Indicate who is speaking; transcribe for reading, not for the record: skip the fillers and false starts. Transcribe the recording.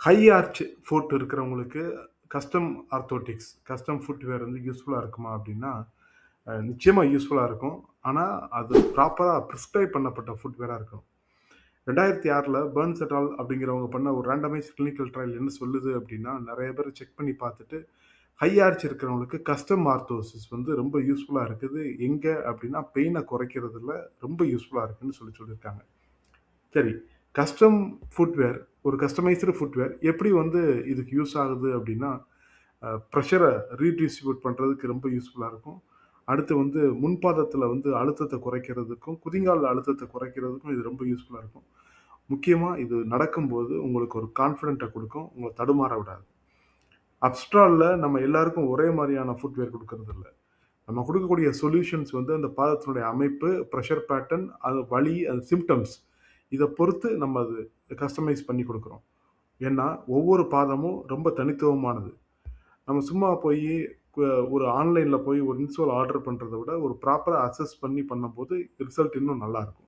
Speaker 1: High arch food இருக்கிறவங்களுக்கு custom orthotics, custom footwear வந்து யூஸ்ஃபுல்லா இருக்குமா அப்படின்னா, நிச்சயமா யூஸ்ஃபுல்லா இருக்கும். ஆனா, அது ப்ராப்பரா பிரிஸ்கிரைப் பண்ணப்பட்ட ஃபுட்வேரா இருக்கணும். 2006ல பெர்ன்ஸ் எட் ஆல் அப்படிங்கிறவங்க பண்ண ஒரு ரேண்டமைஸ்ட் கிளினிக்கல் ட்ரையல் என்ன சொல்லுது அப்படின்னா, நெறைய பேர் செக் பண்ணி பார்த்துட்டு, ஹை ஆர்ச் இருக்கிறவங்களுக்கு கஸ்டம் ஆர்த்தோசிஸ் வந்து ரொம்ப யூஸ்ஃபுல்லா இருக்குது. எங்க அப்படின்னா, பெயின குறைக்கிறதுல ரொம்ப யூஸ்ஃபுல்லா இருக்குன்னு சொல்லியிருக்காங்க. சரி. கஸ்டம் ஃபுட்வேர், ஒரு கஸ்டமைஸ்டு ஃபுட்வேர் எப்படி வந்து இதுக்கு யூஸ் ஆகுது அப்படின்னா, பிரஷர ரீடிஸ்ட்ரிபியூட் பண்றதுக்கு ரொம்ப யூஸ்ஃபுல்லா இருக்கும். அடுத்து வந்து முன்பாதத்தில வந்து அழுத்தத்த குறைக்கிறதுக்கும், குதிங்கால் அழுத்தத்த குறைக்கிறதுக்கும் இது ரொம்ப யூஸ்ஃபுல்லா இருக்கும். முக்கியமா இது நடக்கும்போது உங்களுக்கு ஒரு கான்ஃபிடென்ட்ட குடுக்கும். உங்கள தடுமாற விடாது. அப்ஸ்ட்ரால்ல நம்ம எல்லாருக்கும் ஒரே மாரியான ஃபுட்வேர் குடுக்கறதில்ல. நம்ம குடுக்கக்கூடிய சொல்யூஷன்ஸ் வந்து அந்த பாதத்தினுடைய அமைப்பு, பிரஷர் பேட்டர்ன், அது வலி, அது சிம்ப்டம்ஸ் இத பொறுத்து நம்ம அது கஸ்டமைஸ் பண்ணி குடுக்குறோம். ஏன்னா, ஒவ்வொரு பாதமும் ரொம்ப தனித்துவமானது. நம்ம சும்மா போயி கு ஒரு ஆன்லைன்ல போய் ஒரு இன்சோல் ஆர்டர் பண்றத விட, ஒரு ப்ராப்பரா அசஸ் பண்ணி பண்ணும்போது ரிசல்ட் இன்னும் நல்லா இருக்கும்.